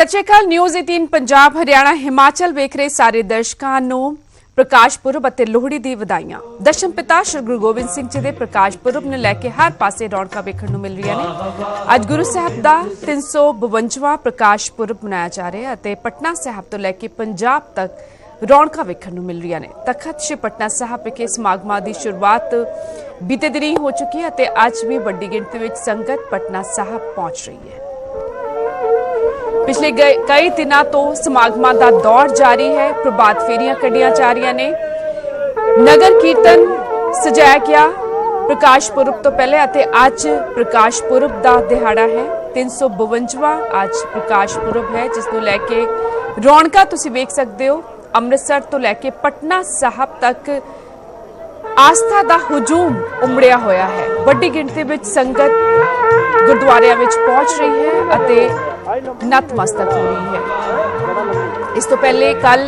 ਸਤਿ ਸ਼੍ਰੀ ਅਕਾਲ। ਨਿਊਜ਼ 18 ਪੰਜਾਬ ਹਰਿਆਣਾ ਹਿਮਾਚਲ ਵੇਖ ਰਹੇ ਸਾਰੇ ਦਰਸ਼ਕਾਂ ਨੂੰ ਪ੍ਰਕਾਸ਼ ਪੁਰਬ ਅਤੇ ਲੋਹੜੀ ਦੀ ਵਧਾਈਆਂ। ਦਸ਼ਮ ਪਿਤਾ ਸ਼੍ਰੀ ਗੁਰੂ ਗੋਬਿੰਦ ਸਿੰਘ ਜੀ ਦੇ ਪ੍ਰਕਾਸ਼ ਪੁਰਬ ਨੂੰ ਲੈ ਕੇ ਹਰ ਪਾਸੇ ਰੌਣਕਾਂ ਵੇਖਣ ਨੂੰ ਮਿਲ ਰਹੀਆਂ ਨੇ। ਅੱਜ ਗੁਰੂ ਸਾਹਿਬ ਦਾ 352ਵਾਂ ਪ੍ਰਕਾਸ਼ ਪੁਰਬ ਮਨਾਇਆ ਜਾ ਰਿਹਾ ਹੈ ਅਤੇ ਪਟਨਾ ਸਾਹਿਬ ਤੋਂ ਲੈ ਕੇ ਪੰਜਾਬ ਤੱਕ ਰੌਣਕਾਂ ਵੇਖਣ ਨੂੰ ਮਿਲ ਰਹੀਆਂ ਨੇ। ਤਖਤ ਸ਼੍ਰੀ ਪਟਨਾ ਸਾਹਿਬ ਵਿਖੇ ਸਮਾਗਮਾਂ ਦੀ ਸ਼ੁਰੂਆਤ ਬੀਤੇ ਦਿਨੀ ਹੋ ਚੁੱਕੀ ਹੈ ਅਤੇ ਅੱਜ ਵੀ ਵੱਡੀ ਗਿਣਤੀ ਵਿੱਚ ਸੰਗਤ ਪਟਨਾ ਸਾਹਿਬ ਪਹੁੰਚ ਰਹੀ ਹੈ। पिछले कई दिनों तो समागमां दा दौर जारी है। प्रभात फेरियां कढ़ियां जा रही ने, नगर कीर्तन सजाया गया प्रकाश पुरब तो पहले अते अज प्रकाश पुरब दा दिहाड़ा है। 352वां अज प्रकाश पुरब है जिस नूं लैके रौनकां तुसीं वेख सकदे हो। अमृतसर तो लैके पटना साहब तक आस्था दा हुजूम उमड़िया होया है। वड्डी गिणती विच संगत गुरुद्वारियां विच पहुंच रही है अते नतमस्तक हो रही है। इस तो पहले कल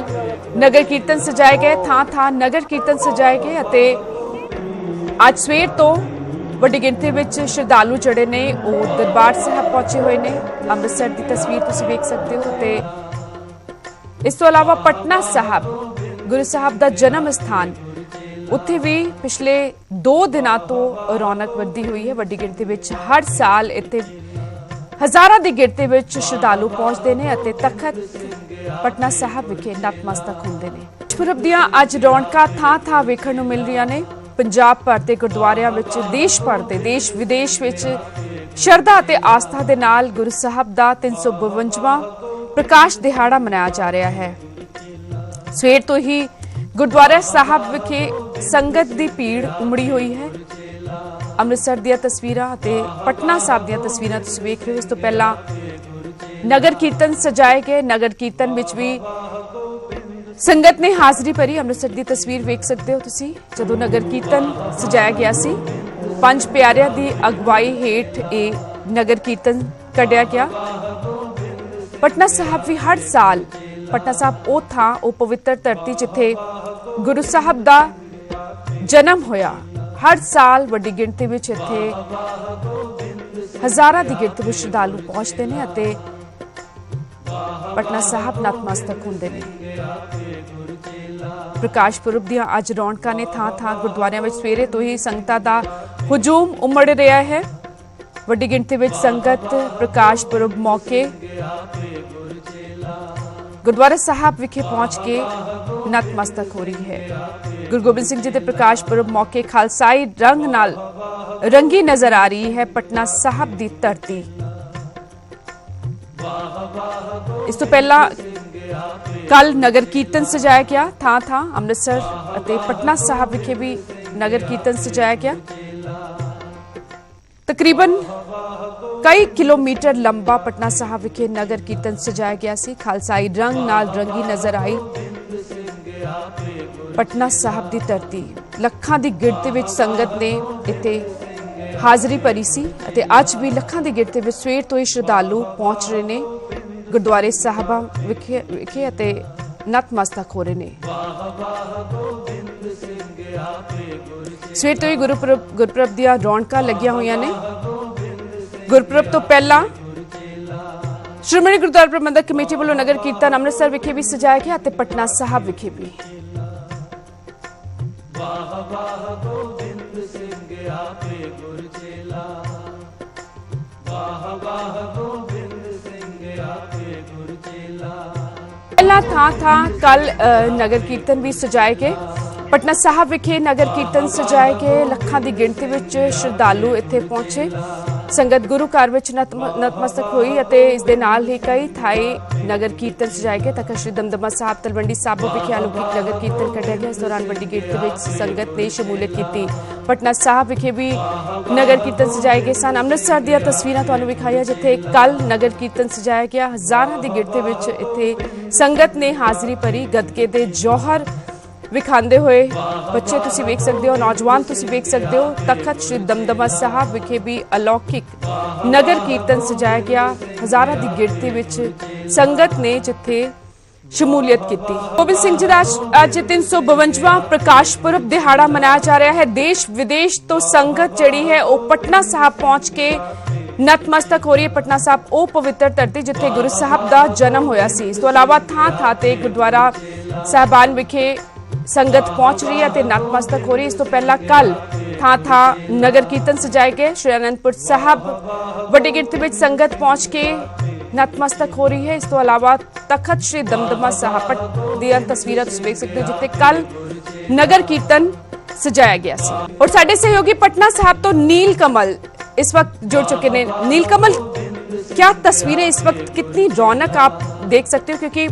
नगर कीर्तन सजाए गए, थां नगर कीर्तन सजाए गए अते आज सवेर तो वड्डी गिणती विच श्रद्धालु जड़े ने वो दरबार साहब पहुंचे हुए ने। अमृतसर की तस्वीर तुसीं वेख सकते हो ते इस तो अलावा पटना साहब गुरु साहब दा जन्म स्थान उत्थे भी पिछले 2 दिनों तो रौनक वधी हुई है। वड्डी गिणती विच हर साल इत्थे हज़ारां दी गिणती विच श्रद्धालु पहुंचते ने अते तखत पटना साहब विखे नतमस्तक हुंदे ने। पुरब दियां अज रौनकां थां वेखण नूं मिल रहीआं ने। पंजाब भर दे गुरुद्वारियां विच देश भर दे देश विदेश विच शरधा अते आस्था दे नाल गुरु साहब दा 352वां प्रकाश दिहाड़ा मनाया जा रहा है। सवेर तो ही गुरुद्वारा साहब विखे संगत दी भीड़ उमड़ी हुई है। अमृतसर दी तस्वीरां ते पटना साहब दी तस्वीरां तुसीं वेख रहे हो। इस तो पहला नगर कीर्तन सजाए गए, नगर कीर्तन विच भी संगत ने हाजरी भरी। अमृतसर दी तस्वीर वेख सकते हो तुसीं जदों नगर कीर्तन सजाया गया सी। 5 प्यारियां दी अगवाई हेठ ये नगर कीर्तन कढ़िया गया। पटना साहब भी हर साल पटना साहब वो थां वो पवित्र धरती जिथे गुरु साहब दा जन्म होया। हर साल वड्डी गिणती विच इत्थे हज़ारां दी गिणती विच श्रद्धालु पहुंचते ने अते पटना साहब नतमस्तक हुंदे ने। प्रकाश पुरब दियां अज रौनकां ने थां गुरुद्वारियां विच सवेरे तो ही संगतां दा हुजूम उमड़ रहा है। वड्डी गिणती विच संगत प्रकाश पुरब मौके गुरुद्वारा साहब विखे पहुंच के नतमस्तक हो रही है। गुरु गोबिंद सिंह जी के प्रकाश पुरब मौके खालसाई रंग नाल रंगी नजर आ रही है पटना साहब की धरती। इस तो पहला कल नगर कीर्तन सजाया गया। थां अमृतसर अते पटना साहब विखे भी नगर कीर्तन सजाया गया। तकरीबन कई किलोमीटर लंबा पटना साहब विखे नगर कीर्तन सजाया गया सी। खालसाई रंग नाल रंगी नजर आई पटना साहब की धरती। लखां की गिणती विच संगत ने इत्थे हाजरी भरी सी अते अज भी लखां की गिणती विच सवेर तो ही श्रद्धालु पहुंच रहे ने गुरुद्वारे साहब विखे अते नतमस्तक हो रहे ने। सवेर तो ही गुरपुरब दियां रौनकां लगियां होईयां ने। गुरपुरब तो पहला श्रोमणी गुरुद्वारा प्रबंधक कमेटी वालों नगर कीर्तन अमृतसर विखे भी सजाया गया अते पटना साहब विखे भी। पहला था कल नगर कीर्तन भी सजाए गए। पटना साहब विखे नगर कीर्तन सजाए गए। लखां दी गिणती विच श्रद्धालु इत्थे पहुंचे। संगत गुरु घर विच नतमस्तक हुई अते इस दे नाल ही कई थाई नगर कीर्तन सजाए गए। तखत श्री दमदमा साहब तलवंडी साबो विखे अलौकिक नगर कीर्तन कढ़िया गया। इस दौरान वड्डी गिणती विच संगत ने शमूलियत की। पटना साहब विखे भी नगर कीर्तन सजाए गए सन। अमृतसर दी तस्वीरां तुहानूं विखाईआं जिथे कल नगर कीर्तन सजाया गया। हज़ारां दी गिणती विच इत्थे संगत ने हाजरी भरी। गदके दे जौहर विखांदे हुए बच्चे तुसीं वेख सकते हो, नौजवान तुसीं वेख सकते हो। तखत श्री दमदमा साहब विखे भी अलौकिक नगर कीर्तन सजाया गया। हज़ारां दी गिणती विच संगत ने जिथे शमूलियत की। गोबिंद सिंह जी का अज 352वां प्रकाश पुरब दिहाड़ा मनाया जा रहा है। देश विदेश तो संगत जड़ी है वो पटना साहब पहुंच के ਨਤਮਸਤਕ ਹੋ ਰਹੀ ਹੈ ਪਟਨਾ ਸਾਹਿਬ ਉਹ ਪਵਿੱਤਰ ਧਰਤੀ ਜਿੱਥੇ ਗੁਰੂ ਸਾਹਿਬ ਦਾ ਜਨਮ ਹੋਇਆ ਸੀ। ਇਸ ਤੋਂ ਇਲਾਵਾ ਥਾਂ-ਥਾਂ ਤੇ ਗੁਰਦੁਆਰਾ ਸਾਹਿਬਾਨ ਵਿਖੇ ਸੰਗਤ ਪਹੁੰਚ ਰਹੀ ਹੈ ਤੇ ਨਤਮਸਤਕ ਹੋ ਰਹੀ। ਇਸ ਤੋਂ ਪਹਿਲਾਂ ਕੱਲ ਥਾਂ-ਥਾਂ ਨਗਰ ਕੀਰਤਨ ਸਜਾਏ ਗਏ। ਸ਼੍ਰੀ ਅਨੰਦਪੁਰ ਸਾਹਿਬ ਵੱਡੀ ਗਿਣਤੀ ਵਿੱਚ ਸੰਗਤ ਪਹੁੰਚ ਕੇ ਨਤਮਸਤਕ ਹੋ ਰਹੀ ਹੈ। ਇਸ ਤੋਂ ਇਲਾਵਾ ਤਖਤ ਸ਼੍ਰੀ ਦਮਦਮਾ ਸਾਹਿਬ ਦੀਆਂ ਤਸਵੀਰਾਂ ਤੁਸੀਂ ਵੇਖ ਸਕਦੇ ਹੋ ਜਿੱਥੇ ਕੱਲ ਨਗਰ ਕੀਰਤਨ सजाया गया सी। और साडे सहयोगी पटना साहब तो नील कमल इस वक्त जुड़ चुके हैं। नील कमल, क्या तस्वीरें इस वक्त, कितनी रौनक आप देख सकते हो, क्योंकि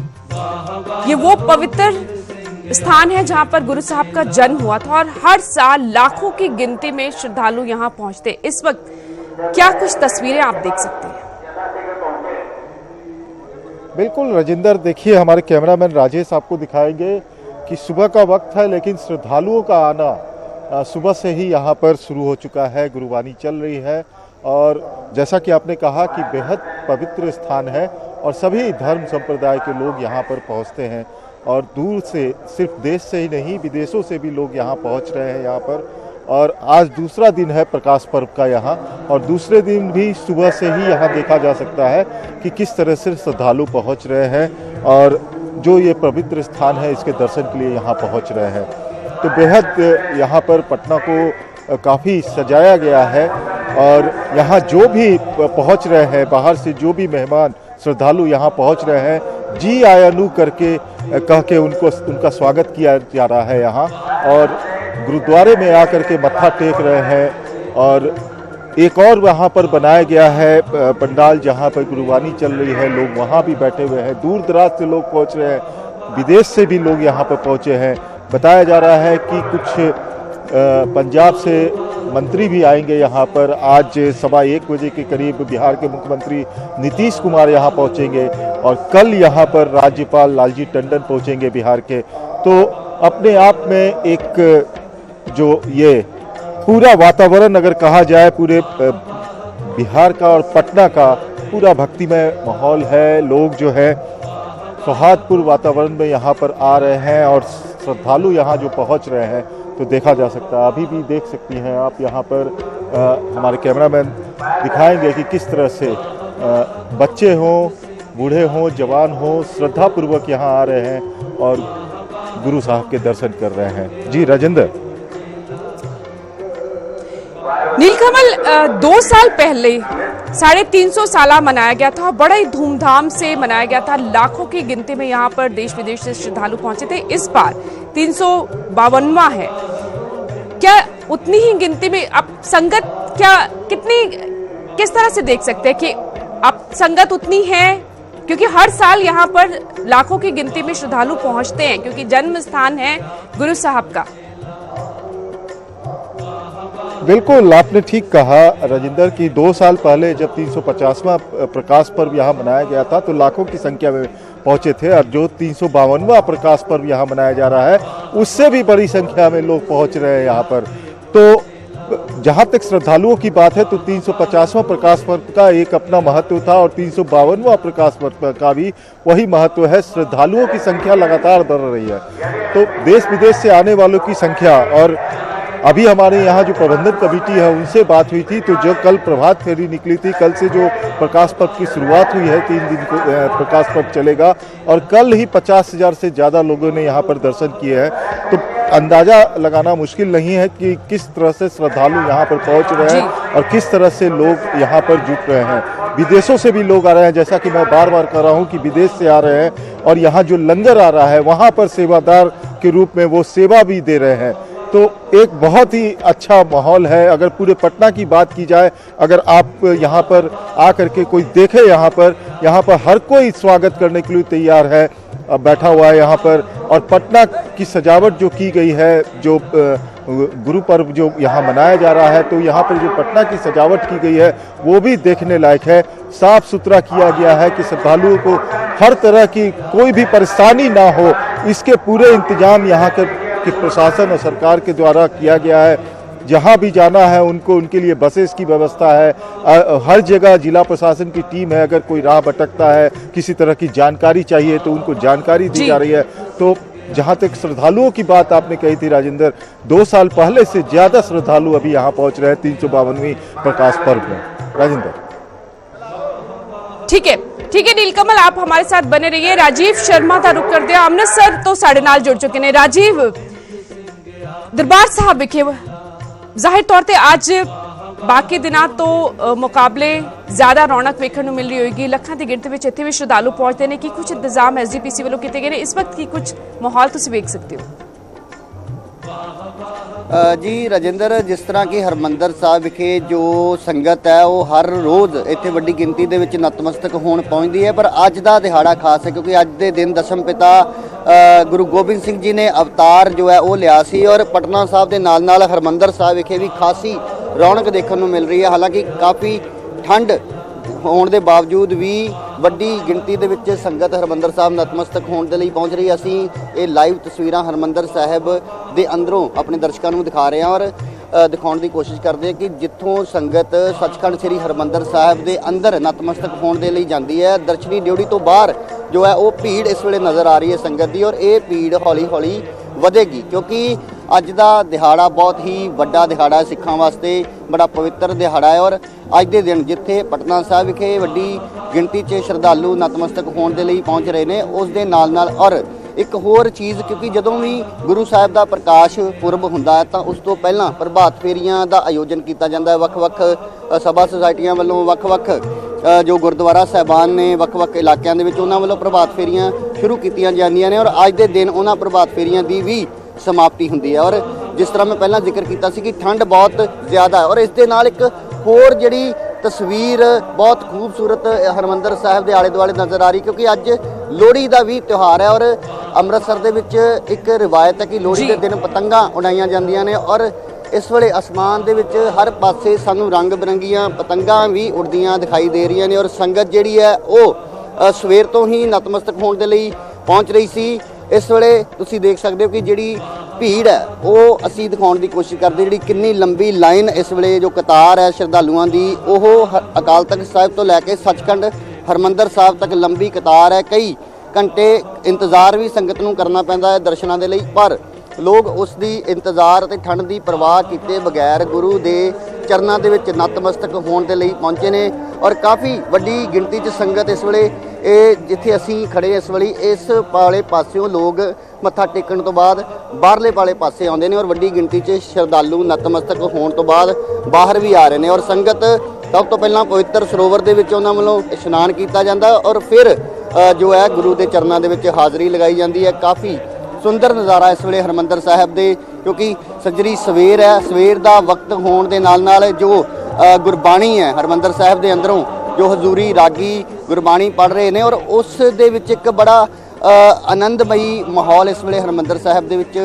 ये वो पवित्र स्थान है जहां पर गुरु साहब का जन्म हुआ था और हर साल लाखों की गिनती में श्रद्धालु यहां पहुंचते। इस वक्त क्या कुछ तस्वीरें आप देख सकते हैं? बिल्कुल राजेंद्र, देखिए हमारे कैमरामैन राजेश आपको दिखाएंगे कि सुबह का वक्त है लेकिन श्रद्धालुओं का आना सुबह से ही यहाँ पर शुरू हो चुका है। गुरुवाणी चल रही है और जैसा कि आपने कहा कि बेहद पवित्र स्थान है और सभी धर्म संप्रदाय के लोग यहाँ पर पहुँचते हैं और दूर से, सिर्फ देश से ही नहीं विदेशों से भी लोग यहाँ पहुँच रहे हैं यहाँ पर। और आज दूसरा दिन है प्रकाश पर्व का यहाँ, और दूसरे दिन भी सुबह से ही यहाँ देखा जा सकता है कि किस तरह से श्रद्धालु पहुँच रहे हैं और जो ये पवित्र स्थान है इसके दर्शन के लिए यहाँ पहुँच रहे हैं। तो बेहद यहाँ पर पटना को काफ़ी सजाया गया है और यहाँ जो भी पहुँच रहे हैं, बाहर से जो भी मेहमान श्रद्धालु यहाँ पहुँच रहे हैं, जी आयानु करके कह के उनका स्वागत किया जा रहा है यहाँ, और गुरुद्वारे में आकर के मत्था टेक रहे हैं। और एक और वहाँ पर बनाया गया है पंडाल जहाँ पर गुरुवाणी चल रही है, लोग वहाँ भी बैठे हुए हैं। दूर दराज से लोग पहुँच रहे हैं, विदेश से भी लोग यहाँ पर पहुँचे हैं। बताया जा रहा है कि कुछ पंजाब से मंत्री भी आएंगे यहाँ पर। आज 1:15 बजे के करीब बिहार के मुख्यमंत्री नीतीश कुमार यहाँ पहुँचेंगे और कल यहाँ पर राज्यपाल लालजी टंडन पहुँचेंगे बिहार के। तो अपने आप में एक जो ये पूरा वातावरण अगर कहा जाए, पूरे बिहार का और पटना का पूरा भक्तिमय माहौल है। लोग जो है सौहार्दपूर्ण वातावरण में यहाँ पर आ रहे हैं और श्रद्धालु यहाँ जो पहुँच रहे हैं तो देखा जा सकता है। अभी भी देख सकती हैं आप यहाँ पर हमारे कैमरामैन दिखाएंगे कि किस तरह से बच्चे हों, बूढ़े हों, जवान हों, श्रद्धापूर्वक यहाँ आ रहे हैं और गुरु साहब के दर्शन कर रहे हैं। जी राजेंद्र। नीलकमल, 2 साल पहले 350 साला मनाया गया था, बड़ा ही धूमधाम से मनाया गया था। लाखों की गिनती में यहाँ पर देश विदेश से श्रद्धालु पहुंचे थे। इस बार 352वां है। क्या उतनी ही गिनती में अब संगत किस तरह से देख सकते हैं कि अब संगत उतनी है, क्योंकि हर साल यहाँ पर लाखों की गिनती में श्रद्धालु पहुंचते हैं क्योंकि जन्म स्थान है गुरु साहब का। बिल्कुल आपने ठीक कहा राजेंद्र कि 2 साल पहले जब 350वां प्रकाश पर्व यहाँ मनाया गया था तो लाखों की संख्या में पहुँचे थे, और जो 352वां प्रकाश पर्व यहाँ मनाया जा रहा है उससे भी बड़ी संख्या में लोग पहुँच रहे हैं यहाँ पर। तो जहाँ तक श्रद्धालुओं की बात है तो 350वां प्रकाश पर्व का एक अपना महत्व था और 352वां प्रकाश पर्व का भी वही महत्व है। श्रद्धालुओं की संख्या लगातार बढ़ रही है, तो देश विदेश से आने वालों की संख्या, और अभी हमारे यहाँ जो प्रबंधन कमेटी है उनसे बात हुई थी तो जो कल प्रभात फेरी निकली थी, कल से जो प्रकाश पर्व की शुरुआत हुई है 3 दिन को प्रकाश पर्व चलेगा और कल ही 50,000 से ज़्यादा लोगों ने यहाँ पर दर्शन किए हैं। तो अंदाज़ा लगाना मुश्किल नहीं है कि किस तरह से श्रद्धालु यहाँ पर पहुँच रहे हैं और किस तरह से लोग यहाँ पर जुट रहे हैं। विदेशों से भी लोग आ रहे हैं, जैसा कि मैं बार बार कह रहा हूँ कि विदेश से आ रहे हैं और यहाँ जो लंगर आ रहा है वहाँ पर सेवादार के रूप में वो सेवा भी दे रहे हैं। तो एक बहुत ही अच्छा माहौल है। अगर पूरे पटना की बात की जाए, अगर आप यहाँ पर आकर के कोई देखे, यहाँ पर हर कोई स्वागत करने के लिए तैयार है, बैठा हुआ है यहाँ पर। और पटना की सजावट जो की गई है, जो गुरु पर्व जो यहाँ मनाया जा रहा है, तो यहाँ पर जो पटना की सजावट की गई है वो भी देखने लायक है। साफ सुथरा किया गया है कि श्रद्धालुओं को हर तरह की कोई भी परेशानी ना हो, इसके पूरे इंतजाम यहाँ के प्रशासन और सरकार के द्वारा किया गया है। जहाँ भी जाना है उनको, उनके लिए बसेस की व्यवस्था है, हर जगह जिला प्रशासन की टीम है। अगर कोई राह भटकता है, किसी तरह की जानकारी चाहिए तो उनको जानकारी दी जा रही है। तो जहाँ तक श्रद्धालुओं की बात आपने कही थी राजेंद्र, 2 साल पहले से ज़्यादा श्रद्धालु अभी यहाँ पहुँच रहे हैं 352वीं प्रकाश पर्व में। राजेंद्र। ठीक है नीलकमल, आप हमारे साथ बने रहिए। राजीव शर्मा का रुख करते हैं, अमृतसर तो साढ़े नाल जुड़ चुके हैं। राजीव, दरबार साहब विखे जाहिर तौर पर अज बाकी दिनों तो मुकाबले ज्यादा रौनक वेखण नूं मिल रही होगी, लखां की गिणती में इत्थे भी श्रद्धालु पहुंचते हैं कि कुछ इंतजाम SGPC वालों किए गए इस वक्त की कुछ माहौल तुसीं वेख सकते हो? जी राजिंदर, जिस तरह कि हरमंदर साहब विखे जो संगत है वो हर रोज़ इत्थे वड्डी गिनती दे विच नतमस्तक होण पहुंचदी है, पर अज दा दिहाड़ा खास है क्योंकि अज दे दिन दशम पिता गुरु गोबिंद सिंह जी ने अवतार जो है वो लिया सी और पटना साहब के नाल नाल हरमंदर साहब विखे भी खासी रौनक देखने को मिल रही है। हालांकि काफ़ी ठंड होने के बावजूद भी वड्डी गिणती दे विच संगत हरमंदर साहब नतमस्तक होने के लिए पहुँच रही है। असीं ये लाइव तस्वीरां हरमंदर साहब के अंदरों अपने दर्शकों को दिखा रहे हैं और दिखाने की कोशिश करते हैं कि जिथों संगत सचखंड श्री हरमंदर साहब के अंदर नतमस्तक होने के लिए जाती है, दर्शनी ड्योढ़ी तो बाहर जो है वो भीड़ इस वेले नज़र आ रही है संगत की और ये भीड़ हौली हौली ਵਧੇਗੀ क्योंकि अज का दिहाड़ा बहुत ही वड्डा दिहाड़ा है, सिखां वास्ते बड़ा पवित्र दिहाड़ा है। और अज के दिन जिथे पटना साहब विखे वड्डी गिणती च श्रद्धालु नतमस्तक होने के लिए पहुँच रहे हैं, उस दे नाल नाल और एक होर चीज़ क्योंकि जदों भी गुरु साहब का प्रकाश पुरब हुंदा है तो उस तो पहला प्रभात फेरियां का आयोजन किया जाता है। वक्-वक् सभा सोसाइटियां वालों वक्-वक् जो गुरुद्वारा साहबान ने वक्-वक् इलाकों के उन्होंने वालों प्रभात फेरियां शुरू कीतियां जांदियां ने और अज के दिन उन्होंने प्रभात फेरियां की भी समाप्ति हुंदी है। और जिस तरह मैं पहला जिक्र किया कि ठंड बहुत ज़्यादा है और इस दे नाल एक होर जिहड़ी तस्वीर बहुत खूबसूरत हरमंदर साहब के आले दुआले नज़र आ रही क्योंकि अज लोहड़ी का भी त्यौहार है और अमृतसर दे विच एक रिवायत है कि लोहड़ी के दिन पतंगां उड़ाईयां जांदियां ने और इस वेले आसमान दे विच हर पासे सानू रंग बिरंगियां पतंगां भी उड़दियां दिखाई दे रही ने और संगत जिहड़ी है वो सवेर तो ही नतमस्तक होने के लिए पहुँच रही सी। इस वेले तुसीं देख सकते हो कि जिहड़ी भीड़ है वो असीं दिखाउण दी कोशिश करदे, जिहड़ी कितनी लंबी लाइन इस वेले जो कतार है श्रद्धालुआं दी ओह अकाल तख्त साहिब तो लैके सचखंड हरमंदर साहब तक लंबी कतार है। कई घंटे इंतज़ार भी संगत नूं करना पैंदा है दर्शनां दे लई, पर लोग उसकी इंतज़ार ते ठंड की परवाह किए बगैर गुरु के चरणों के विच नतमस्तक होने के लिए पहुँचे ने और काफ़ी वड्डी गिणती च संगत इस वेले जिथे असीं खड़े इस वेले इस वाले पासियों लोग मत्था टेकण तो बाद बाहरले वाले पासे आउंदे ने और वड्डी गिणती च श्रद्धालु नतमस्तक होने तो बाद बाहर भी आ रहे हैं और संगत सब तो पहला पवित्र सरोवर के विच उन्हां वल्लों इशनान किया जाता और फिर जो है गुरु के चरणों के विच हाज़री लगाई जाती है। काफ़ी सुंदर नज़ारा इस वेले हरमंदर साहब दे क्योंकि सजरी सवेर है, सवेर का वक्त होने के नाल नाल जो गुरबाणी है हरमंदर साहब के अंदरों जो हजूरी रागी गुरबाणी पढ़ रहे हैं और उस दे विच एक बड़ा आनंदमई माहौल इस वेले हरमंदर साहब दे विच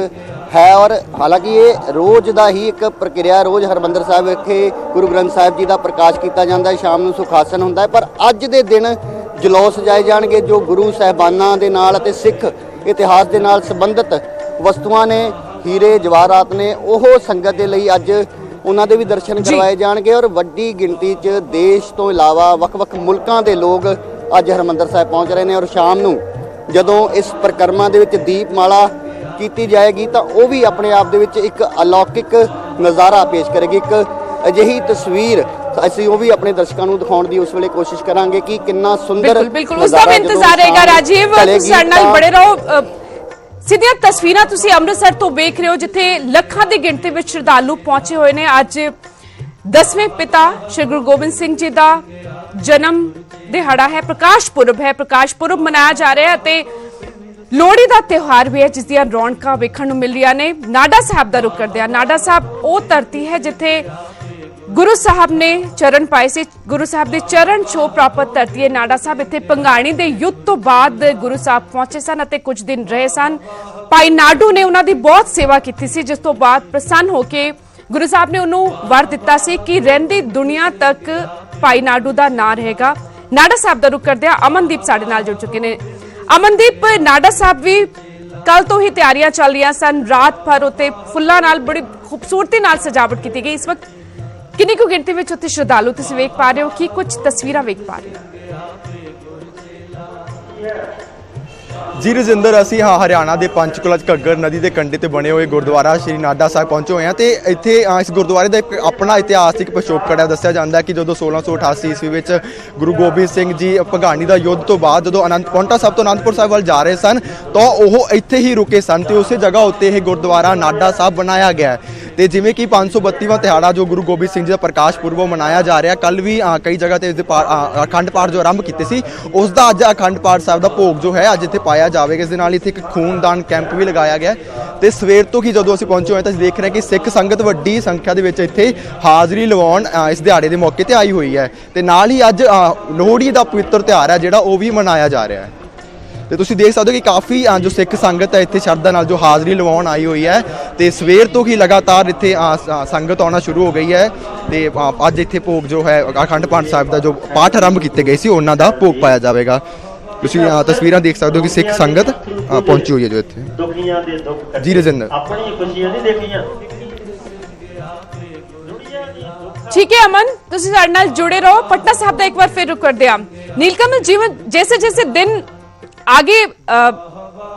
है। और हालांकि ये रोज़ का ही एक प्रक्रिया, रोज़ हरमंदर साहब विखे गुरु ग्रंथ साहब जी का प्रकाश किया जाता है, शाम को सुखासन होंदा है, पर अज के दिन जलौस सजाए जाएंगे जो गुरु साहबानां दे नाल ते सिख इतिहास के नाल संबंधित वस्तुआं ने, हीरे जवाहरात ने, ओह संगत के लिए अज उन्हां दे भी दर्शन करवाए जाएंगे और वड्डी गिणती च देश तो इलावा वक्-वक् मुल्कां दे लोग अज हरमंदर साहब पहुँच रहे हैं और शाम नूं जदों इस परिक्रमा दे विच दीपमाला की जाएगी तो वह भी अपने आप दे विच एक अलौकिक नज़ारा पेश करेगी। एक अजिही तस्वीर असीं वो भी अपने दर्शकों को दिखाने की उस वेले कोशिश करांगे कि कितना सुंदर बिल्कुल उसका भी इंतजार रहेगा। राजीव तुसीं नाल बड़े रहो। सीधियां तस्वीरां तुसीं अमृतसर तो वेख रहे हो जिथे लखां की गिणती में श्रद्धालु पहुंचे हुए ने। अज 10वें पिता श्री गुरु गोबिंद सिंह जी का जन्म दिहाड़ा है, प्रकाश पुरब है, प्रकाश पुरब मनाया जा रहा है ते लोहड़ी का त्यौहार भी है जिस दी रौनकां वेखण नूं मिल रही ने। नाडा साहब का रुख करदे आ। नाडा साहब वो धरती है जिथे गुरु साहब ने चरण पाए से, गुरु साहब के चरण छो प्राप्त धरती है नाडा साहब। इत्थे पंगाणी के युद्ध तो बाद गुरु साहब पहुंचे सन अते कुछ दिन रहे सन। भाई नाडू ने उन्हां दी बहुत सेवा की सी जिस तो बाद प्रसन्न होके गुरु साहब ने उन्होंने वर दिता सी कि रहिंदी दुनिया तक भाई नाडू का नाम रहेगा। नाडा साहब का रुख करदे आ अमनदीप साडे नाल जुड़ चुके ने। अमनदीप, नाडा साहब भी कल तो ही तैयारियां चल रही सन, रात भर उत्ते फुल्लां नाल बड़ी खूबसूरती नाल सजावट की गई। इस वक्त किन्नी को गिणती में उत्थे श्रद्धालु तुसीं वेख पा रहे हो कि कुछ तस्वीरां वेख पा रहे हो? ਜੀ ਰਜਿੰਦਰ, ਅਸੀਂ ਹਰਿਆਣਾ ਦੇ ਪੰਚਕੂਲਾ 'ਚ ਘੱਗਰ ਨਦੀ ਦੇ ਕੰਢੇ ਤੇ ਬਣੇ ਹੋਏ ਗੁਰਦੁਆਰਾ ਸ਼੍ਰੀ ਨਾਡਾ ਸਾਹਿਬ ਪਹੁੰਚੇ ਹੋਏ ਹਾਂ ਤੇ ਇੱਥੇ ਇਸ ਗੁਰਦੁਆਰੇ ਦਾ ਇੱਕ ਆਪਣਾ ਇਤਿਹਾਸਿਕ ਪਿਛੋਕੜ ਹੈ। ਦੱਸਿਆ ਜਾਂਦਾ ਕਿ ਜਦੋਂ 1688 ਈਸਵੀ ਵਿੱਚ ਗੁਰੂ ਗੋਬਿੰਦ ਸਿੰਘ ਜੀ ਭਗਾਣੀ ਦਾ ਯੁੱਧ ਤੋਂ ਬਾਅਦ ਜਦੋਂ ਪੌਂਟਾ ਸਾਹਿਬ ਤੋਂ ਅਨੰਦਪੁਰ ਸਾਹਿਬ ਵੱਲ ਜਾ ਰਹੇ ਸਨ ਤਾਂ ਉਹ ਇੱਥੇ ਹੀ ਰੁਕੇ ਸਨ ਤੇ ਉਸੇ ਜਗ੍ਹਾ ਉੱਤੇ ਇਹ ਗੁਰਦੁਆਰਾ ਨਾਡਾ ਸਾਹਿਬ ਬਣਾਇਆ ਗਿਆ ਹੈ। ਤੇ ਜਿਵੇਂ ਕਿ 532ਵਾਂ ਦਿਹਾੜਾ ਜੋ ਗੁਰੂ ਗੋਬਿੰਦ ਸਿੰਘ ਜੀ ਦਾ ਪ੍ਰਕਾਸ਼ ਪੁਰਬ ਮਨਾਇਆ ਜਾ ਰਿਹਾ, ਕੱਲ ਵੀ ਕਈ ਜਗ੍ਹਾ ਤੇ ਅਖੰਡ ਪਾਠ ਜੋ ਆਰੰਭ ਕੀਤੇ ਸੀ ਉਸ ਦਾ ਅੱਜ ਅਖੰਡ ਪਾਠ ਸਾਹਿਬ ਦਾ ਭੋਗ ਜੋ ਹੈ ਅੱਜ ਇੱਥੇ ਪਾਇਆ ਜਾਵੇਗਾ। ਇਸ ਦੇ ਨਾਲ ਇੱਥੇ ਇੱਕ ਖੂਨਦਾਨ ਕੈਂਪ ਵੀ ਲਗਾਇਆ ਗਿਆ ਤੇ ਸਵੇਰ ਤੋਂ ਹੀ ਜਦੋਂ ਅਸੀਂ ਪਹੁੰਚੇ ਹੋਏ ਤਾਂ ਦੇਖ ਰਹੇ ਕਿ ਸਿੱਖ ਸੰਗਤ ਵੱਡੀ ਸੰਖਿਆ ਦੇ ਵਿੱਚ ਇੱਥੇ ਹਾਜ਼ਰੀ ਲਵਾਉਣ ਇਸ ਦਿਹਾੜੇ ਦੇ ਮੌਕੇ ਤੇ ਆਈ ਹੋਈ ਹੈ ਤੇ ਨਾਲ ਹੀ ਅੱਜ ਲੋਹੜੀ ਦਾ ਪਵਿੱਤਰ ਤਿਉਹਾਰ ਹੈ ਜਿਹੜਾ ਉਹ ਵੀ ਮਨਾਇਆ ਜਾ ਰਿਹਾ ਹੈ। ਤੇ ਤੁਸੀਂ ਦੇਖ ਸਕਦੇ ਹੋ ਕਿ ਕਾਫੀ ਜੋ ਸਿੱਖ ਸੰਗਤ ਹੈ ਇੱਥੇ ਸ਼ਰਧਾ ਨਾਲ ਜੋ ਹਾਜ਼ਰੀ ਲਵਾਉਣ ਆਈ ਹੋਈ ਹੈ ਤੇ ਸਵੇਰ ਤੋਂ ਹੀ ਲਗਾਤਾਰ ਇੱਥੇ ਸੰਗਤ ਆਉਣਾ ਸ਼ੁਰੂ ਹੋ ਗਈ ਹੈ ਤੇ ਅੱਜ ਇੱਥੇ ਭੋਗ ਜੋ ਹੈ ਅਖੰਡ ਪਾਠ ਸਾਹਿਬ ਦਾ ਜੋ ਪਾਠ ਆਰੰਭ ਕੀਤੇ ਗਏ ਸੀ ਉਹਨਾਂ ਦਾ ਭੋਗ ਪਾਇਆ ਜਾਵੇਗਾ। ਤੁਸੀਂ ਤਸਵੀਰਾਂ ਦੇਖ ਸਕਦੇ ਹੋ ਕਿ ਸਿੱਖ ਸੰਗਤ ਪਹੁੰਚੀ ਹੋਈ ਹੈ ਜੋ ਇੱਥੇ। ਦੁਖੀਆਂ ਦੇ ਦੁੱਖ ਜੀ ਰਜਿੰਦਰ, ਆਪਣੀ ਖੁਸ਼ੀਆਂ ਨਹੀਂ ਦੇਖੀਆਂ। ठीक है अमन, ਤੁਸੀਂ ਸਾਡੇ ਨਾਲ जुड़े रहो। पटना साहब का एक बार फिर रुक कर दिया। नीलकमल जीवन जैसे जैसे दिन आगे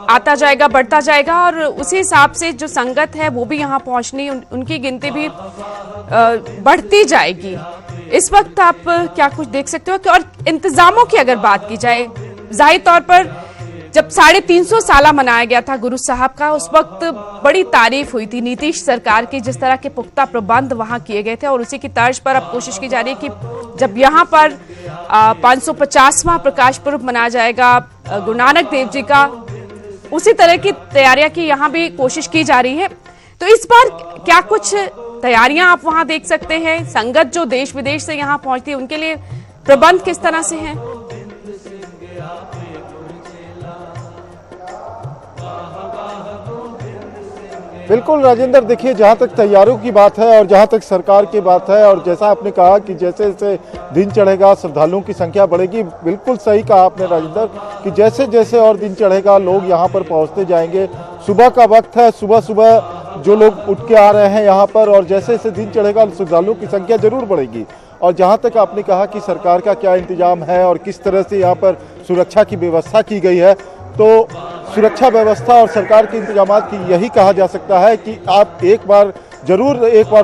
आता जाएगा, बढ़ता जाएगा और उसी हिसाब से जो संगत है वो भी यहाँ पहुंचनी उनकी गिनती भी बढ़ती जाएगी। इस वक्त आप क्या कुछ देख सकते हो? और इंतजामों की अगर बात की जाए, जाहिर तौर पर जब 350 साला मनाया गया था गुरु साहब का, उस वक्त बड़ी तारीफ हुई थी नीतीश सरकार की, जिस तरह के पुख्ता प्रबंध वहां किए गए थे और उसी की तर्ज पर अब कोशिश की जा रही है कि जब यहाँ पर 550वां प्रकाश पर्व मनाया जाएगा गुरु नानक देव जी का, उसी तरह की तैयारियां की यहाँ भी कोशिश की जा रही है। तो इस बार क्या कुछ तैयारियां आप वहां देख सकते हैं? संगत जो देश विदेश से यहाँ पहुंचती है उनके लिए प्रबंध किस तरह से हैं? बिल्कुल राजेंद्र, देखिए जहाँ तक तैयारियों की बात है और जहाँ तक सरकार की बात है और जैसा आपने कहा कि जैसे जैसे दिन चढ़ेगा श्रद्धालुओं की संख्या बढ़ेगी, बिल्कुल सही कहा आपने राजेंद्र कि जैसे जैसे और दिन चढ़ेगा लोग यहाँ पर पहुँचते जाएंगे। सुबह का वक्त है, सुबह सुबह जो लोग उठ के आ रहे हैं यहाँ पर और जैसे जैसे दिन चढ़ेगा श्रद्धालुओं की संख्या जरूर बढ़ेगी। और जहाँ तक आपने कहा कि सरकार का क्या इंतजाम है और किस तरह से यहाँ पर सुरक्षा की व्यवस्था की गई है, तो सुरक्षा व्यवस्था और सरकार के इंतजामात की यही कहा जा सकता है कि आप एक बार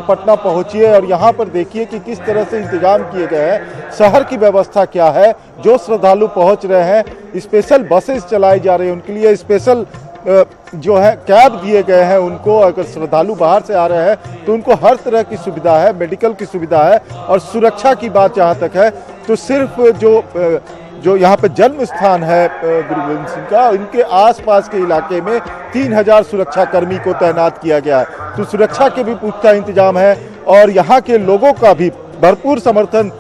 पटना पहुंचिए और यहाँ पर देखिए कि किस तरह से इंतजाम किए गए हैं। शहर की व्यवस्था क्या है, जो श्रद्धालु पहुंच रहे हैं स्पेशल बसेस चलाई जा रही है, उनके लिए स्पेशल जो है कैब दिए गए हैं उनको। अगर श्रद्धालु बाहर से आ रहे हैं तो उनको हर तरह की सुविधा है, मेडिकल की सुविधा है। और सुरक्षा की बात जहाँ तक है तो सिर्फ जो यहाँ पे जन्म स्थान है गुरु गोविंद सिंह का, इनके आसपास के इलाके में 3000 सुरक्षा कर्मी को तैनात किया गया है। तो सुरक्षा के भी पुख्ता इंतजाम है और यहाँ के लोगों का भी भरपूर समर्थन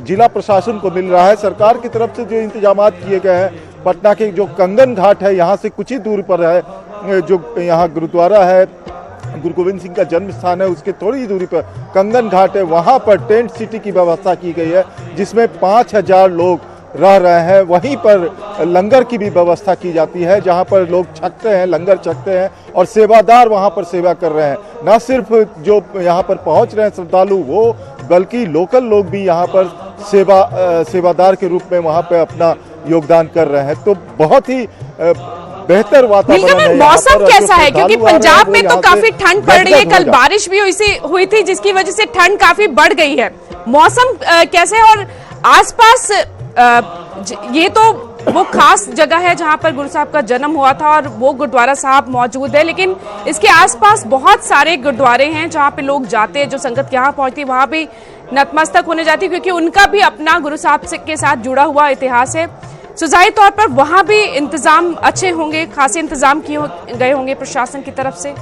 जिला प्रशासन को मिल रहा है। सरकार की तरफ से जो इंतजामात किए गए हैं, पटना के जो कंगन घाट है यहाँ से कुछ ही दूर पर है, जो यहाँ गुरुद्वारा है गुरु गोविंद सिंह का जन्म स्थान है, उसके थोड़ी ही दूरी पर कंगन घाट है, वहाँ पर टेंट सिटी की व्यवस्था की गई है जिसमें 5000 लोग रह रहे हैं। वहीं पर लंगर की भी व्यवस्था की जाती है, जहां पर लोग छकते हैं, लंगर छकते हैं और सेवादार वहां पर सेवा कर रहे हैं। न सिर्फ जो यहां पर पहुंच रहे हैं श्रद्धालु वो, बल्कि लोकल लोग भी यहां पर सेवादार के रूप में वहां पर अपना योगदान कर रहे हैं। तो बहुत ही बेहतर वातावरण है। मौसम कैसा है? क्योंकि पंजाब में तो काफी ठंड पड़ रही है, कल बारिश भी हुई थी जिसकी वजह से ठंड काफी बढ़ गई है। मौसम कैसे है? और आसपास ये तो वो खास जगह है जहां पर गुरु साहब का जन्म हुआ था और वो गुरुद्वारा साहब मौजूद है, लेकिन इसके आसपास बहुत सारे गुरुद्वारे हैं जहां पे लोग जाते हैं। जो संगत यहाँ पहुंचती है वहां भी नतमस्तक होने जाती है, क्योंकि उनका भी अपना गुरु साहब के साथ जुड़ा हुआ इतिहास है। जाहिर तौर पर वहां भी इंतजाम अच्छे होंगे, खासे इंतजाम किए गए होंगे प्रशासन की तरफ से।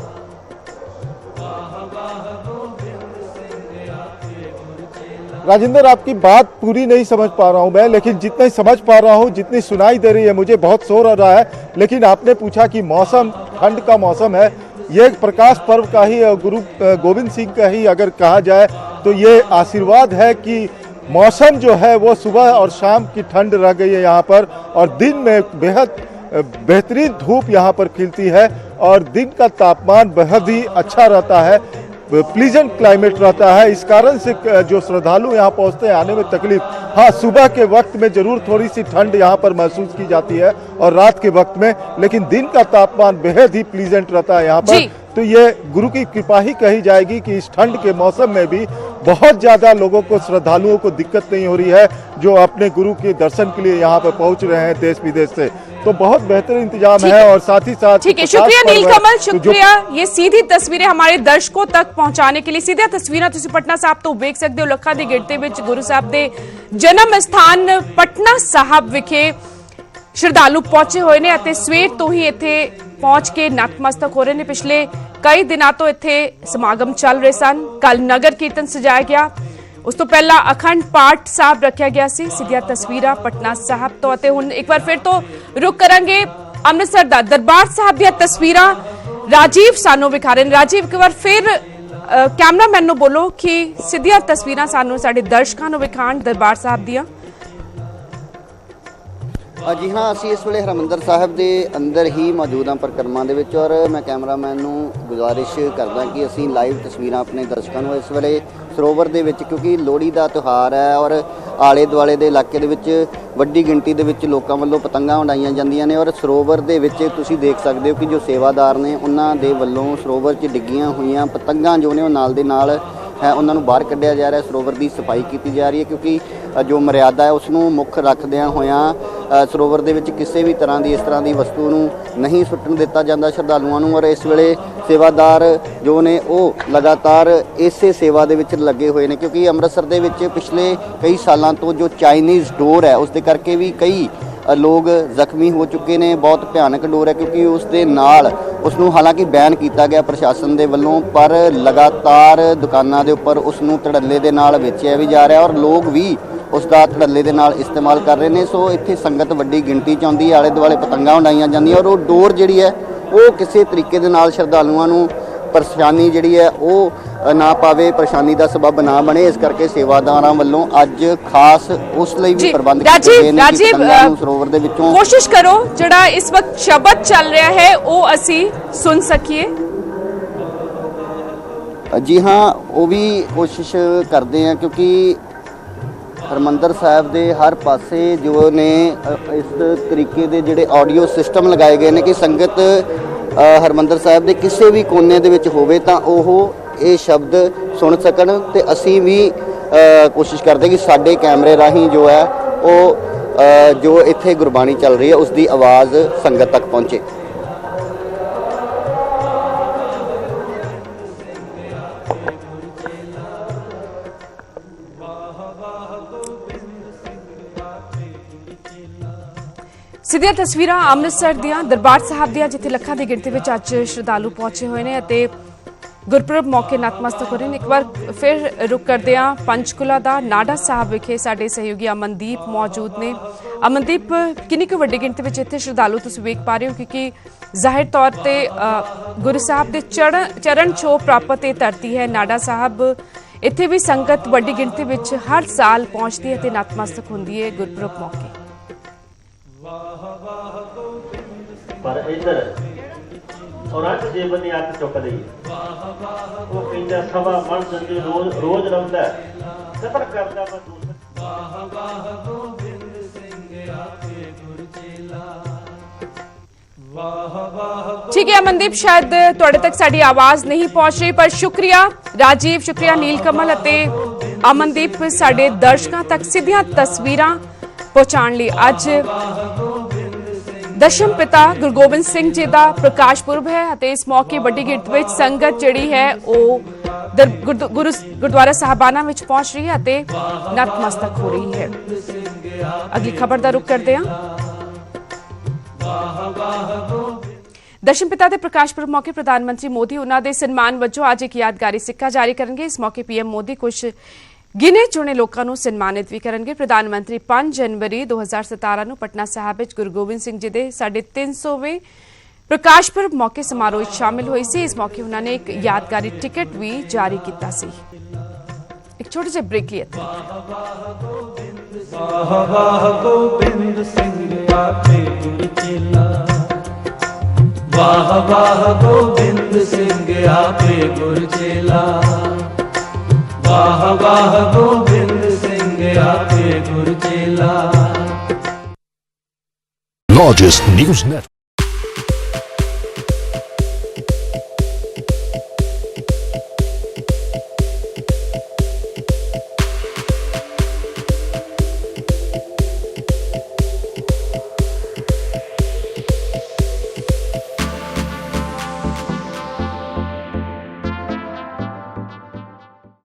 राजेंद्र, आपकी बात पूरी नहीं समझ पा रहा हूं मैं, लेकिन जितना ही समझ पा रहा हूं, जितनी सुनाई दे रही है मुझे, बहुत शोर हो रहा है। लेकिन आपने पूछा कि मौसम, ठंड का मौसम है, ये प्रकाश पर्व का ही, गुरु गोविंद सिंह का ही अगर कहा जाए तो ये आशीर्वाद है कि मौसम जो है वो सुबह और शाम की ठंड रह गई है यहाँ पर और दिन में बेहद बेहतरीन धूप यहाँ पर खिलती है और दिन का तापमान बेहद ही अच्छा रहता है। प्लीजेंट क्लाइमेट रहता है। इस कारण से जो श्रद्धालु यहाँ पहुँचते हैं आने में तकलीफ, हाँ सुबह के वक्त में जरूर थोड़ी सी ठंड यहाँ पर महसूस की जाती है और रात के वक्त में, लेकिन दिन का तापमान बेहद ही प्लीजेंट रहता है यहाँ पर। तो ये गुरु की कृपा ही कही जाएगी कि इस ठंड के मौसम में भी बहुत ज्यादा लोगों को, श्रद्धालुओं को दिक्कत नहीं हो रही है जो अपने गुरु के दर्शन के लिए यहाँ पर पहुंच रहे हैं देश विदेश से। तो बहुत बेहतर इंतजाम है और साथ ही साथ ठीक है, शुक्रिया नीलकमल, शुक्रिया। ये सीधी तस्वीरें हमारे दर्शकों तक पहुंचाने के लिए। सीधी तस्वीरें तुसी पटना साहब तो देख सकते हो, ਲੱਖਾਂ ਦੀ ਗਿਣਤੀ ਵਿੱਚ ਗੁਰੂ ਸਾਹਿਬ ਦੇ ਜਨਮ ਸਥਾਨ ਪਟਨਾ ਸਾਹਿਬ ਵਿਖੇ ਸ਼ਰਧਾਲੂ ਪਹੁੰਚੇ ਹੋਏ ਨੇ ਅਤੇ ਸਵੇਰ ਤੋਂ ਹੀ ਇੱਥੇ ਪਹੁੰਚ ਕੇ ਨਤਮਸਤਕ ਹੋ ਰਹੇ ਨੇ। ਪਿਛਲੇ ਕਈ ਦਿਨਾਂ ਤੋਂ ਇੱਥੇ ਸਮਾਗਮ ਚੱਲ ਰਹੇ ਸਨ। ਕੱਲ ਨਗਰ ਕੀਰਤਨ ਸਜਾਇਆ ਗਿਆ, ਉਸ ਤੋਂ ਪਹਿਲਾਂ ਅਖੰਡ ਪਾਠ ਸਾਹਿਬ ਰੱਖਿਆ ਗਿਆ ਸੀ। ਸਿੱਧੀਆਂ ਤਸਵੀਰਾਂ ਪਟਨਾ ਸਾਹਿਬ ਤੋਂ ਅਤੇ ਹੁਣ ਇੱਕ ਵਾਰ ਫਿਰ ਤੋਂ ਰੁਕ ਕਰਾਂਗੇ ਅੰਮ੍ਰਿਤਸਰ ਦਾ ਦਰਬਾਰ ਸਾਹਿਬ ਦੀਆਂ ਤਸਵੀਰਾਂ ਰਾਜੀਵ ਸਾਨੂੰ ਵਿਖਾ ਰਹੇ ਨੇ। ਰਾਜੀਵ ਇੱਕ ਵਾਰ ਫਿਰ ਕੈਮਰਾਮੈਨ ਨੂੰ ਬੋਲੋ ਕਿ ਸਿੱਧੀਆਂ ਤਸਵੀਰਾਂ ਸਾਨੂੰ ਸਾਡੇ ਦਰਸ਼ਕਾਂ ਨੂੰ ਵਿਖਾਣ ਦਰਬਾਰ ਸਾਹਿਬ ਦੀਆਂ। ਜੀ ਹਾਂ, ਅਸੀਂ ਇਸ ਵੇਲੇ ਹਰਿਮੰਦਰ ਸਾਹਿਬ ਦੇ ਅੰਦਰ ਹੀ ਮੌਜੂਦ ਹਾਂ ਪਰਿਕਰਮਾ ਦੇ ਵਿੱਚ, ਔਰ ਮੈਂ ਕੈਮਰਾਮੈਨ ਨੂੰ ਗੁਜ਼ਾਰਿਸ਼ ਕਰਦਾ ਕਿ ਅਸੀਂ ਲਾਈਵ ਤਸਵੀਰਾਂ ਆਪਣੇ ਦਰਸ਼ਕਾਂ ਨੂੰ ਇਸ ਵੇਲੇ ਸਰੋਵਰ ਦੇ ਵਿੱਚ, ਕਿਉਂਕਿ ਲੋਹੜੀ ਦਾ ਤਿਉਹਾਰ ਹੈ ਔਰ ਆਲੇ ਦੁਆਲੇ ਦੇ ਇਲਾਕੇ ਦੇ ਵਿੱਚ ਵੱਡੀ ਗਿਣਤੀ ਦੇ ਵਿੱਚ ਲੋਕਾਂ ਵੱਲੋਂ ਪਤੰਗਾਂ ਉਡਾਈਆਂ ਜਾਂਦੀਆਂ ਨੇ, ਔਰ ਸਰੋਵਰ ਦੇ ਵਿੱਚ ਤੁਸੀਂ ਦੇਖ ਸਕਦੇ ਹੋ ਕਿ ਜੋ ਸੇਵਾਦਾਰ ਨੇ ਉਹਨਾਂ ਦੇ ਵੱਲੋਂ ਸਰੋਵਰ 'ਚ ਡਿੱਗੀਆਂ ਹੋਈਆਂ ਪਤੰਗਾਂ ਜੋ ਨੇ ਉਹ ਨਾਲ ਦੇ ਨਾਲ ਹੈ ਉਹਨਾਂ ਨੂੰ ਬਾਹਰ ਕੱਢਿਆ ਜਾ ਰਿਹਾ। ਸਰੋਵਰ ਦੀ ਸਫਾਈ ਕੀਤੀ ਜਾ ਰਹੀ ਹੈ ਕਿਉਂਕਿ ਜੋ ਮਰਿਆਦਾ ਹੈ ਉਸ ਨੂੰ ਮੁੱਖ ਰੱਖਦਿਆਂ ਹੋਇਆਂ ਸਰੋਵਰ ਦੇ ਵਿੱਚ ਕਿਸੇ ਵੀ ਤਰ੍ਹਾਂ ਦੀ ਇਸ ਤਰ੍ਹਾਂ ਦੀ ਵਸਤੂ ਨੂੰ ਨਹੀਂ ਸੁੱਟਣ ਦਿੱਤਾ ਜਾਂਦਾ ਸ਼ਰਧਾਲੂਆਂ ਨੂੰ। ਔਰ ਇਸ ਵੇਲੇ ਸੇਵਾਦਾਰ ਜੋ ਨੇ ਉਹ ਲਗਾਤਾਰ ਇਸੇ ਸੇਵਾ ਦੇ ਵਿੱਚ ਲੱਗੇ ਹੋਏ ਨੇ ਕਿਉਂਕਿ ਅੰਮ੍ਰਿਤਸਰ ਦੇ ਵਿੱਚ ਪਿਛਲੇ ਕਈ ਸਾਲਾਂ ਤੋਂ ਜੋ ਚਾਈਨੀਜ਼ ਡੋਰ ਹੈ ਉਸ ਦੇ ਕਰਕੇ ਵੀ ਕਈ ਲੋਕ ਜ਼ਖਮੀ ਹੋ ਚੁੱਕੇ ਨੇ। ਬਹੁਤ ਭਿਆਨਕ ਡੋਰ ਹੈ ਕਿਉਂਕਿ ਉਸ ਦੇ ਨਾਲ ਉਸ ਨੂੰ ਹਾਲਾਂਕਿ ਬੈਨ ਕੀਤਾ ਗਿਆ ਪ੍ਰਸ਼ਾਸਨ ਦੇ ਵੱਲੋਂ, ਪਰ ਲਗਾਤਾਰ ਦੁਕਾਨਾਂ ਦੇ ਉੱਪਰ ਉਸ ਨੂੰ ਧੜੱਲੇ ਦੇ ਨਾਲ ਵੇਚਿਆ ਵੀ ਜਾ ਰਿਹਾ ਔਰ ਲੋਕ ਵੀ ਉਸ ਦਾ ਧੜੱਲੇ ਦੇ ਨਾਲ ਇਸਤੇਮਾਲ ਕਰ ਰਹੇ ਨੇ। ਸੋ ਇੱਥੇ ਸੰਗਤ ਵੱਡੀ ਗਿਣਤੀ 'ਚ ਆਉਂਦੀ ਹੈ, ਆਲੇ ਦੁਆਲੇ ਪਤੰਗਾਂ ਉਡਾਈਆਂ ਜਾਂਦੀਆਂ ਔਰ ਉਹ ਡੋਰ ਜਿਹੜੀ ਹੈ ਉਹ ਕਿਸੇ ਤਰੀਕੇ ਦੇ ਨਾਲ ਸ਼ਰਧਾਲੂਆਂ ਨੂੰ ਪਰੇਸ਼ਾਨੀ ਜਿਹੜੀ ਹੈ ਉਹ ਨਾ ਪਾਵੇ, ਪਰੇਸ਼ਾਨੀ ਦਾ ਸਬਬ ਨਾ ਬਣੇ। ਇਸ ਕਰਕੇ ਸੇਵਾਦਾਰਾਂ ਵੱਲੋਂ ਅੱਜ ਖਾਸ ਉਸ ਲਈ ਵੀ ਪ੍ਰਬੰਧ ਕੀਤੇ ਗਏ ਨੇ ਕਿ ਪਤੰਗਾਂ ਨੂੰ ਸਰੋਵਰ ਦੇ ਵਿੱਚੋਂ ਕੋਸ਼ਿਸ਼ ਕਰੋ ਜਿਹੜਾ ਇਸ ਵਕਤ ਸ਼ਬਦ ਚੱਲ ਰਿਹਾ ਹੈ ਉਹ ਅਸੀਂ ਸੁਣ ਸਕੀਏ। ਜੀ ਹਾਂ, ਉਹ ਵੀ ਕੋਸ਼ਿਸ਼ ਕਰਦੇ ਆ ਕਿਉਂਕਿ ਹਰਿਮੰਦਰ ਸਾਹਿਬ ਦੇ ਹਰ ਪਾਸੇ ਜੋ ਨੇ ਇਸ ਤਰੀਕੇ ਦੇ ਜਿਹੜੇ ਆਡੀਓ ਸਿਸਟਮ ਲਗਾਏ ਗਏ ਨੇ ਕਿ ਸੰਗਤ ਹਰਿਮੰਦਰ ਸਾਹਿਬ ਦੇ ਕਿਸੇ ਵੀ ਕੋਨੇ ਦੇ ਵਿੱਚ ਹੋਵੇ ਤਾਂ ਉਹ ਇਹ ਸ਼ਬਦ ਸੁਣ ਸਕਣ। ਤੇ ਅਸੀਂ ਵੀ ਕੋਸ਼ਿਸ਼ ਕਰਦੇ ਕਿ ਸਾਡੇ ਕੈਮਰੇ ਰਾਹੀਂ ਜੋ ਹੈ ਉਹ ਜੋ ਇੱਥੇ ਗੁਰਬਾਣੀ ਚੱਲ ਰਹੀ ਹੈ ਉਸ ਦੀ ਆਵਾਜ਼ ਸੰਗਤ ਤੱਕ ਪਹੁੰਚੇ। ਸਿੱਧੀਆਂ ਤਸਵੀਰਾਂ ਅੰਮ੍ਰਿਤਸਰ ਦੀਆਂ ਦਰਬਾਰ ਸਾਹਿਬ ਦੀਆਂ ਜਿੱਥੇ ਲੱਖਾਂ ਦੀ ਗਿਣਤੀ ਵਿੱਚ ਅੱਜ ਸ਼ਰਧਾਲੂ ਪਹੁੰਚੇ ਹੋਏ ਨੇ ਅਤੇ ਗੁਰਪੁਰਬ ਮੌਕੇ ਨਤਮਸਤਕ ਹੋ ਰਹੇ ਨੇ। ਇੱਕ ਵਾਰ ਫਿਰ ਰੁਕ ਕਰਦੇ ਹਾਂ ਪੰਚਕੂਲਾ ਦਾ ਨਾਡਾ ਸਾਹਿਬ ਵਿਖੇ ਸਾਡੇ ਸਹਿਯੋਗੀ ਅਮਨਦੀਪ ਮੌਜੂਦ ਨੇ। ਅਮਨਦੀਪ, ਕਿੰਨੀ ਕੁ ਵੱਡੀ ਗਿਣਤੀ ਵਿੱਚ ਇੱਥੇ ਸ਼ਰਧਾਲੂ ਤੁਸੀਂ ਵੇਖ ਪਾ ਰਹੇ ਹੋ ਕਿਉਂਕਿ ਜ਼ਾਹਿਰ ਤੌਰ ਤੇ ਗੁਰੂ ਸਾਹਿਬ ਦੇ ਚਰਨ ਛੋਹ ਪ੍ਰਾਪਤ ਇਹ ਧਰਤੀ ਹੈ ਨਾਡਾ ਸਾਹਿਬ। ਇੱਥੇ ਵੀ ਸੰਗਤ ਵੱਡੀ ਗਿਣਤੀ ਵਿੱਚ ਹਰ ਸਾਲ ਪਹੁੰਚਦੀ ਹੈ ਤੇ ਨਤਮਸਤਕ ਹੁੰਦੀ ਹੈ ਗੁਰਪੁਰਬ ਮੌਕੇ। ਪਰ ਇੱਧਰ ਔਰਤ ਜੇ ਬੰਦੇ ਅੱਖ ਚੁੱਕ ਲਈ ਉਹ ਕਹਿੰਦਾ ਸਭਾ ਮਨ ਸੰਜੇ ਰੋਜ਼ ਰਮਦਾ ਸਫਰ ਕਰਦਾ ਵਾਹ ਵਾਹ ਗੋਬਿੰਦ ਸਿੰਘ ਆਪੇ ਗੁਰ ਚੇਲਾ ਵਾਹ ਵਾਹ। ਠੀਕ ਹੈ ਅਮਨਦੀਪ, ਸ਼ਾਇਦ ਤੁਹਾਡੇ ਤੱਕ ਸਾਡੀ ਆਵਾਜ਼ ਨਹੀਂ ਪਹੁੰਚ ਰਹੀ ਪਰ ਸ਼ੁਕਰੀਆ ਰਾਜੀਵ, ਸ਼ੁਕਰੀਆ ਨੀਲਕਮਲ ਅਤੇ ਅਮਨਦੀਪ ਸਾਡੇ ਦਰਸ਼ਕਾਂ ਤੱਕ ਸਿੱਧੀਆਂ ਤਸਵੀਰਾਂ ਪਹੁੰਚਾਉਣ ਲਈ। ਅੱਜ ਦਸ਼ਮ ਪਿਤਾ ਗੁਰੂ ਗੋਬਿੰਦ ਸਿੰਘ ਜੀ ਦਾ ਪ੍ਰਕਾਸ਼ ਪੁਰਬ ਹੈ ਅਤੇ ਇਸ ਮੌਕੇ ਵੱਡੀ ਗਿਣਤੀ ਵਿੱਚ ਸੰਗਤ ਜਿਹੜੀ ਹੈ ਉਹ ਗੁਰਦੁਆਰਾ ਸਾਹਿਬਾਨਾਂ ਵਿੱਚ ਪਹੁੰਚ ਰਹੀ ਹੈ ਅਤੇ ਨਤਮਸਤਕ ਹੋ ਰਹੀ ਹੈ। ਅਗਲੀ ਖਬਰ ਦਾ ਰੁਖ ਕਰਦੇ ਹਾਂ। ਦਸ਼ਮ ਪਿਤਾ ਦੇ ਪ੍ਰਕਾਸ਼ ਪੁਰਬ ਮੌਕੇ ਪ੍ਰਧਾਨ ਮੰਤਰੀ ਮੋਦੀ ਉਹਨਾਂ ਦੇ ਸਨਮਾਨ ਵਜੋਂ ਅੱਜ ਇੱਕ ਯਾਦਗਾਰੀ ਸਿੱਕਾ ਜਾਰੀ ਕਰਨਗੇ। ਇਸ ਮੌਕੇ ਪੀਐਮ ਮੋਦੀ ਕੁਝ ਗਿਣੇ ਚੁਣੇ ਲੋਕਾਂ ਨੂੰ ਸਨਮਾਨਿਤ ਵੀ ਕਰਨਗੇ। ਪ੍ਰਧਾਨ ਮੰਤਰੀ 5 ਜਨਵਰੀ 2017 ਨੂੰ ਪਟਨਾ ਸਾਹਿਬ ਵਿੱਚ ਗੁਰੂ ਗੋਬਿੰਦ ਸਿੰਘ ਜੀ ਦੇ 350ਵੇਂ ਪ੍ਰਕਾਸ਼ ਪੁਰਬ ਮੌਕੇ ਸਮਾਰੋਹ ਵਿੱਚ ਸ਼ਾਮਿਲ ਹੋਈ ਸੀ। ਇਸ ਮੌਕੇ ਉਹਨਾਂ ਨੇ ਇੱਕ ਯਾਦਗਾਰੀ ਟਿਕਟ ਵੀ ਜਾਰੀ ਕੀਤਾ ਸੀ। ਇੱਕ ਛੋਟੇ ਜਿਹੇ ਬ੍ਰੇਕ ਲਈ ਵਾਹ ਵਾਹ ਗੋਬਿੰਦ ਸਿੰਘ ਆਪੇ ਗੁਰ ਚੇਲਾ वाह वाह गोबिंद सिंह आपे गुरचेला, वाह वाह गोबिंद सिंह आपे गुरचेला। Largest news net.